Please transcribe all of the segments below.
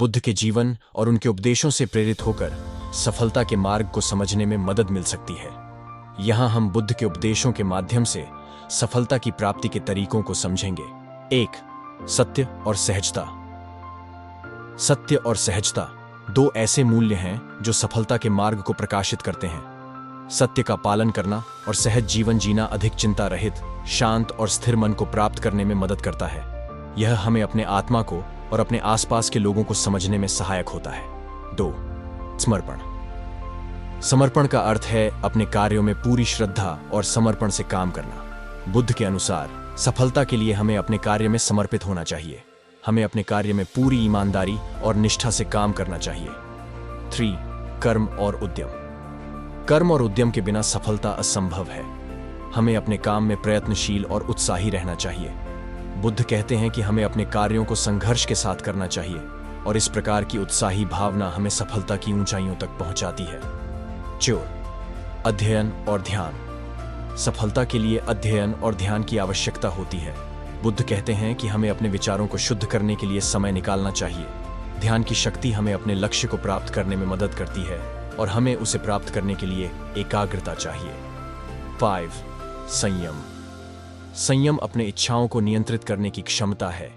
बुद्ध के जीवन और उनके उपदेशों से प्रेरित होकर सफलता के मार्ग को समझने में मदद मिल सकती है। यहाँ हम बुद्ध के उपदेशों के माध्यम से सफलता की प्राप्ति के तरीकों को समझेंगे। 1. सत्य और सहजता। सत्य और सहजता दो ऐसे मूल्य हैं जो सफलता के मार्ग को प्रकाशित करते हैं। सत्य का पालन करना और सहज जीवन जीना अधिक चिंता रहित, शांत और स्थिर मन को प्राप्त करने में मदद करता है। यह हमें अपने आत्मा को और अपने आसपास के लोगों को समझने में सहायक होता है। 2. समर्पण। समर्पण का अर्थ है अपने कार्यों में पूरी श्रद्धा और समर्पण से काम करना। बुद्ध के अनुसार सफलता के लिए हमें अपने कार्य में समर्पित होना चाहिए। हमें अपने कार्य में पूरी ईमानदारी और निष्ठा से काम करना चाहिए। 3. कर्म और उद्यम। कर्म और उद्यम के बिना सफलता असंभव है। हमें अपने काम में प्रयत्नशील और उत्साही रहना चाहिए। बुद्ध कहते हैं कि हमें अपने कार्यों को संघर्ष के साथ करना चाहिए और इस प्रकार की उत्साही भावना हमें सफलता की ऊंचाइयों तक पहुंचाती है। 4. अध्ययन और ध्यान। सफलता के लिए अध्ययन और ध्यान की आवश्यकता होती है। बुद्ध कहते हैं कि हमें अपने विचारों को शुद्ध करने के लिए समय निकालना चाहिए। ध्यान की शक्ति हमें अपने लक्ष्य को प्राप्त करने में मदद करती है और हमें उसे प्राप्त करने के लिए एकाग्रता चाहिए। 5. संयम। संयम अपने इच्छाओं को नियंत्रित करने की क्षमता है।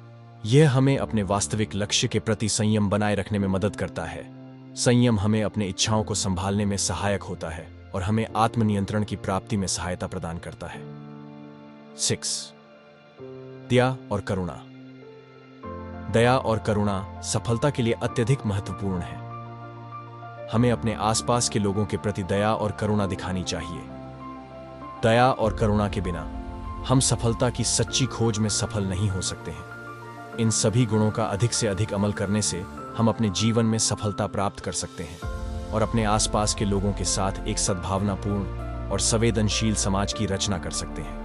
यह हमें अपने वास्तविक लक्ष्य के प्रति संयम बनाए रखने में मदद करता है। संयम हमें अपने इच्छाओं को संभालने में सहायक होता है और हमें आत्मनियंत्रण की प्राप्ति में सहायता प्रदान करता है। 6. दया और करुणा। दया और करुणा सफलता के लिए अत्यधिक महत्वपूर्ण है। हमें अपने आसपास के लोगों के प्रति दया और करुणा दिखानी चाहिए। दया और करुणा के बिना हम सफलता की सच्ची खोज में सफल नहीं हो सकते हैं। इन सभी गुणों का अधिक से अधिक अमल करने से हम अपने जीवन में सफलता प्राप्त कर सकते हैं और अपने आसपास के लोगों के साथ एक सद्भावनापूर्ण और संवेदनशील समाज की रचना कर सकते हैं।